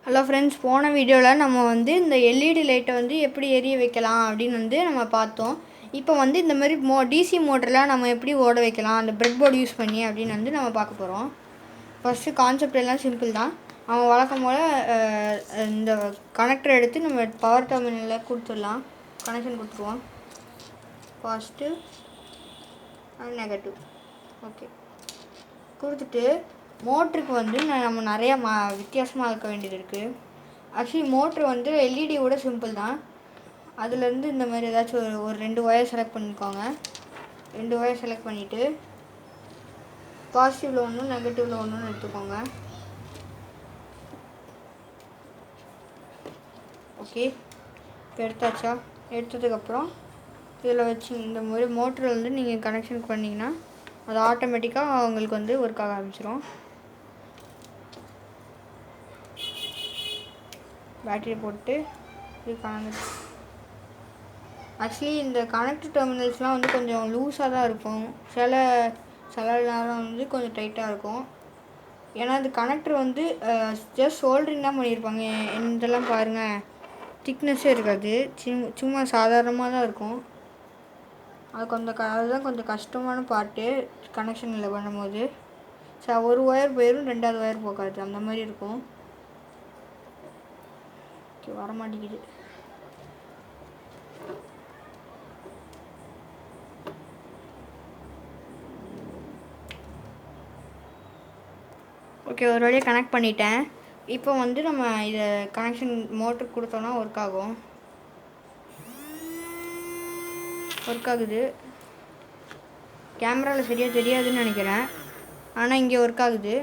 Hello friends, போன வீடியோவில் நம்ம வந்து இந்த எல்இடி லைட்டை வந்து எப்படி எரிய வைக்கலாம் அப்படின்னு வந்து நம்ம பார்த்தோம். இப்போ வந்து இந்த மாதிரி டிசி மோட்டரில் நம்ம எப்படி ஓட வைக்கலாம் அந்த பிரெட் போர்டு யூஸ் பண்ணி அப்படின்னு வந்து நம்ம பார்க்க போகிறோம். ஃபஸ்ட்டு கான்செப்ட் எல்லாம் சிம்பிள் தான். அவன் வழக்கம் போல் இந்த கனெக்டர் எடுத்து நம்ம பவர் டெர்மினலில் கொடுத்துடலாம். கனெக்ஷன் கொடுத்துருவோம். Positive and negative. ஓகே, கொடுத்துட்டு மோட்டருக்கு வந்து நம்ம நிறையா வித்தியாசமாக இருக்க வேண்டியது இருக்குது. ஆக்சுவலி மோட்ரு வந்து எல்இடியோட சிம்பிள் தான். அதுலேருந்து இந்த மாதிரி ஏதாச்சும் ஒரு 2 ஒயர் செலக்ட் பண்ணிக்கோங்க. 2 ஒயர் செலக்ட் பண்ணிவிட்டு பாசிட்டிவில் ஒன்று நெகட்டிவில் ஒன்றுன்னு எடுத்துக்கோங்க. ஓகே, இப்போ எடுத்தாச்சா? எடுத்ததுக்கப்புறம் இதில் வச்சு இந்த மாதிரி மோட்டரில் வந்து நீங்கள் கனெக்ஷன் பண்ணிங்கன்னா அது ஆட்டோமேட்டிக்காக உங்களுக்கு வந்து ஒர்க் ஆக ஆரம்பிச்சிடும். பேட்டரி போட்டு இது கனெக்ட். ஆக்சுவலி இந்த கனெக்டர் டெர்மினல்ஸ்லாம் வந்து கொஞ்சம் லூஸாக தான் இருக்கும். சில நேரம் வந்து கொஞ்சம் டைட்டாக இருக்கும். ஏன்னா இந்த கனெக்டர் வந்து ஜஸ்ட் சோல்டரிங் தான் பண்ணியிருப்பாங்க. இதெல்லாம் பாருங்கள், திக்னஸ்ஸே இருக்காது, சும்மா சாதாரணமாக தான் இருக்கும். அதுதான் கொஞ்சம் கஷ்டமான பார்ட்டு கனெக்ஷனில் பண்ணும்போது. ஒரு ஒயர் போயிடும், 2வது ஒயர் போகாது, அந்த மாதிரி இருக்கும். ஓகே, வர மாட்டேங்குது. ஓகே, ஒரு வழியாக கனெக்ட் பண்ணிட்டேன். இப்போ வந்து நம்ம இதை கனெக்ஷன் மோட்டருக்கு கொடுத்தோன்னா ஒர்க் ஆகும். ஒர்க் ஆகுது. கேமராவில் சரியாக தெரியாதுன்னு நினைக்கிறேன், ஆனால் இங்கே ஒர்க் ஆகுது.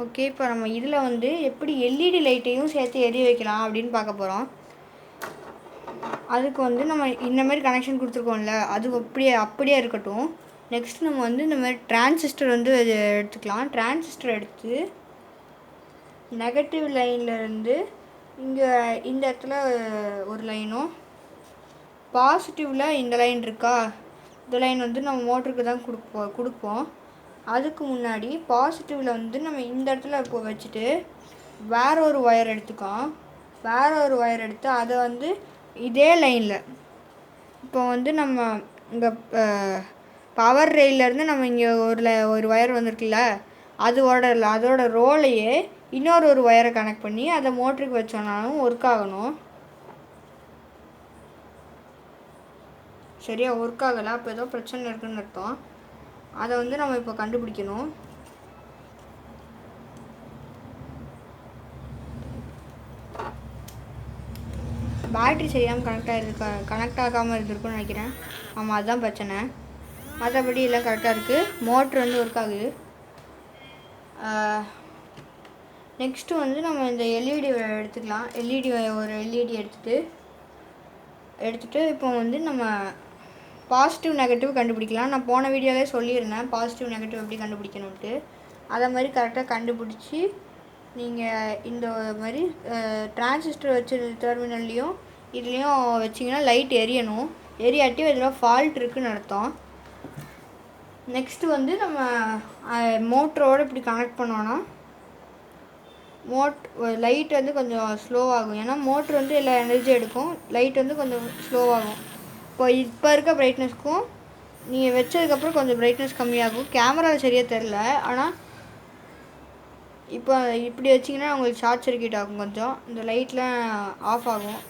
ஓகே, இப்போ நம்ம இதில் வந்து எப்படி எல்இடி லைட்டையும் சேர்த்து எரிய வைக்கலாம் அப்படின்னு பார்க்க போகிறோம். அதுக்கு வந்து நம்ம இந்த மாதிரி கனெக்ஷன் கொடுத்துருக்கோம்ல, அது அப்படியே இருக்கட்டும். நெக்ஸ்ட் நம்ம வந்து இந்த மாதிரி டிரான்சிஸ்டர் வந்து எடுத்துக்கலாம். டிரான்சிஸ்டர் எடுத்து நெகட்டிவ் லைன்லேருந்து இங்கே இந்த இடத்துல ஒரு லைனும், பாசிட்டிவில் இந்த லைன் இருக்கா, இந்த லைன் வந்து நம்ம மோட்டருக்கு தான் கொடுப்போம். அதுக்கு முன்னாடி பாசிட்டிவில் வந்து நம்ம இந்த இடத்துல இப்போ வச்சுட்டு வேற ஒரு ஒயர் எடுத்துக்கோம். வேற ஒரு ஒயர் எடுத்து அதை வந்து இதே லைனில் இப்போ வந்து நம்ம இங்கே பவர் ரெயிலேருந்து நம்ம இங்கே ஒரு ஒயர் வந்துருக்குல்ல, அதோட ரோலையே இன்னொரு ஒயரை கனெக்ட் பண்ணி அதை மோட்டருக்கு வச்சோன்னாலும் ஒர்க் ஆகணும். சரியா ஒர்க் ஆகலை, அப்போ ஏதோ பிரச்சனை இருக்குதுன்னு அர்த்தம். அதை வந்து நம்ம இப்போ கண்டுபிடிக்கணும். பேட்ரி சரியாமல் கனெக்ட் ஆகாமல் இருந்திருக்குன்னு நினைக்கிறேன். ஆமாம், அதுதான் பிரச்சனை. மற்றபடி எல்லாம் கரெக்டாக இருக்குது. மோட்ரு வந்து ஒர்க் ஆகுது. நெக்ஸ்ட்டு வந்து நம்ம இந்த எல்இடி எடுத்துக்கலாம். ஒரு எல்இடி எடுத்துகிட்டு இப்போ வந்து நம்ம பாசிட்டிவ் நெகட்டிவ் கண்டுபிடிக்கலாம். நான் போன வீடியோவிலே சொல்லியிருந்தேன் பாசிட்டிவ் நெகட்டிவ் எப்படி கண்டுபிடிக்கணுன்ட்டு. அதை மாதிரி கரெக்டாக கண்டுபிடிச்சி நீங்கள் இந்த மாதிரி டிரான்சிஸ்டர் வச்சு டெர்மினல்லையும் இதுலேயும் வச்சிங்கன்னா லைட் எரியணும். எரியாட்டி இதில் ஃபால்ட் இருக்குதுன்னு அர்த்தம். நெக்ஸ்ட்டு வந்து நம்ம மோட்டரோடு இப்படி கனெக்ட் பண்ணோன்னா லைட் வந்து கொஞ்சம் ஸ்லோவாகும். ஏன்னா மோட்ரு வந்து எல்லா எனர்ஜி எடுக்கும், லைட் வந்து கொஞ்சம் ஸ்லோவாகும். இப்போ இருக்க பிரைட்னஸ்க்கும் நீங்கள் வச்சதுக்கப்புறம் கொஞ்சம் பிரைட்னஸ் கம்மியாகும். கேமராவில் சரியாக தெரில, ஆனால் இப்போ இப்படி வச்சிங்கன்னா உங்களுக்கு ஷார்ட் சர்க்யூட் ஆகும். கொஞ்சம் இந்த லைட்லாம் ஆஃப் ஆகும்.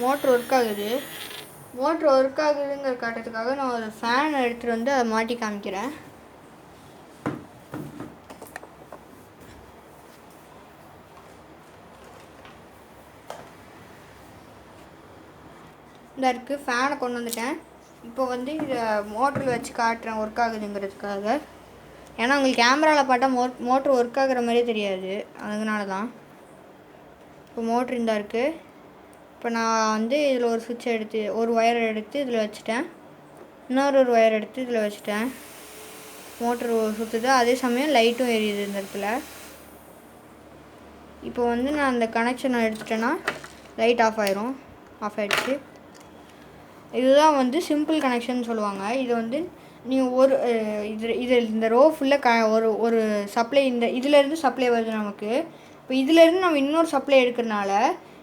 மோட்ரு ஒர்க் ஆகுது. மோட்ரு ஒர்க் ஆகுதுங்கிற காட்டுறதுக்காக நான் ஒரு ஃபேன் எடுத்துகிட்டு வந்து அதை மாட்டி காமிக்கிறேன். இந்த இருக்குது, ஃபேனை கொண்டு வந்துட்டேன். இப்போ வந்து இதை மோட்டரில் வச்சு காட்டுறேன் ஒர்க் ஆகுதுங்கிறதுக்காக. ஏன்னா உங்களுக்கு கேமராவில் பார்த்தா மோட்ரு ஒர்க் ஆகுற மாதிரியே தெரியாது, அதனால தான். இப்போ மோட்ரு இந்த இருக்குது. இப்போ நான் வந்து இதில் ஒரு சுவிட்சை எடுத்து ஒரு ஒயரை எடுத்து இதில் வச்சுட்டேன். இன்னொரு ஒயர் எடுத்து இதில் வச்சுட்டேன். மோட்ரு சுற்றுது, அதே சமயம் லைட்டும் எரியுது இந்த இடத்துல. இப்போ வந்து நான் அந்த கனெக்ஷனை எடுத்துட்டேன்னா லைட் ஆஃப் ஆயிடுச்சு. இதுதான் வந்து சிம்பிள் கனெக்ஷன் சொல்லுவாங்க. இது வந்து நீங்கள் ஒரு இந்த ரோ ஃபுல்லாக ஒரு சப்ளை இதிலேருந்து சப்ளை வருது நமக்கு. இப்போ இதிலேருந்து நம்ம இன்னொரு சப்ளை எடுக்கிறனால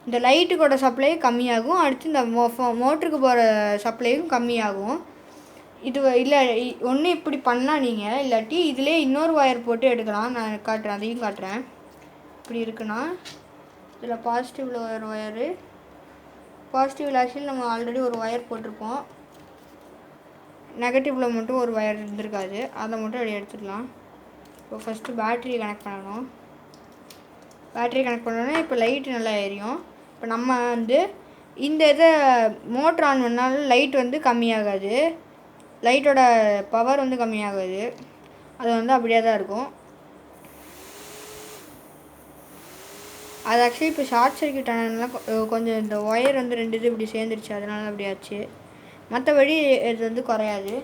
இந்த லைட்டுக்கோட சப்ளை கம்மியாகும், அடுத்து இந்த மோட்டருக்கு போகிற சப்ளையும் கம்மியாகும். இது இல்லை ஒன்று இப்படி பண்ணால் நீங்கள், இல்லாட்டி இதிலே இன்னொரு ஒயர் போட்டு எடுக்கலாம். நான் காட்டுறேன், அதையும் காட்டுறேன். இப்படி இருக்குன்னா இதில் பாசிட்டிவில் ஒரு ஒயரு, பாசிட்டிவில் ஆக்சுவலி நம்ம ஆல்ரெடி ஒரு ஒயர் போட்டிருப்போம், நெகட்டிவில் மட்டும் ஒரு ஒயர் இருந்திருக்காது, அதை மட்டும் அப்படி எடுத்துக்கலாம். இப்போ ஃபஸ்ட்டு பேட்ரி கனெக்ட் பண்ணணும். பேட்ரி கனெக்ட் பண்ணோன்னா இப்போ லைட்டு நல்லா எரியும். இப்போ நம்ம வந்து இந்த இதை மோட்ரு ஆன் பண்ணாலும் லைட் வந்து கம்மியாகாது, லைட்டோட பவர் வந்து கம்மியாகாது, அது வந்து அப்படியே தான் இருக்கும். அது ஆக்சுவலி இப்போ ஷார்ட் சர்க்யூட் ஆனதுனால கொஞ்சம் இந்த ஒயர் வந்து 2 இது இப்படி சேர்ந்துருச்சு, அதனால அப்படி ஆச்சு. மற்றபடி இது வந்து குறையாது.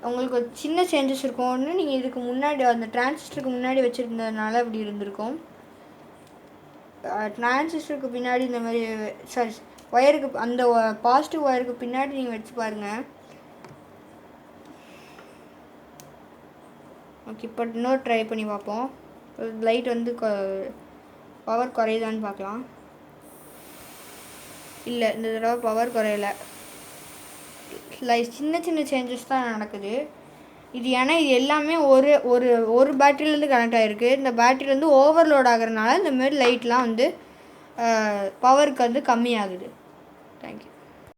உங்களுக்கு ஒரு சின்ன சேஞ்சஸ் இருக்கும். ஒன்று நீங்கள் இதுக்கு முன்னாடி அந்த டிரான்சிஸ்டருக்கு முன்னாடி வச்சுருந்ததுனால இப்படி இருந்திருக்கும். டிரான்சிஸ்டருக்கு பின்னாடி இந்த மாதிரி சாரி ஒயருக்கு அந்த பாசிட்டிவ் ஒயருக்கு பின்னாடி நீங்கள் வச்சு பாருங்கள். ஓகே, இப்போ இன்னொரு ட்ரை பண்ணி பார்ப்போம். லைட் வந்து பவர் குறையுதான்னு பார்க்கலாம். இல்லை, இந்த தடவை பவர் குறையலை, சின்ன சின்ன சேஞ்சஸ் தான் நடக்குது. இது ஏன்னா இது எல்லாமே ஒரு பேட்டரியிலேருந்து கனெக்ட் ஆகிருக்கு. இந்த பேட்டரியிலேருந்து ஓவர்லோட் ஆகிறதுனால இந்தமாரி லைட்லாம் வந்து பவருக்கு வந்து கம்மியாகுது. தேங்க்யூ.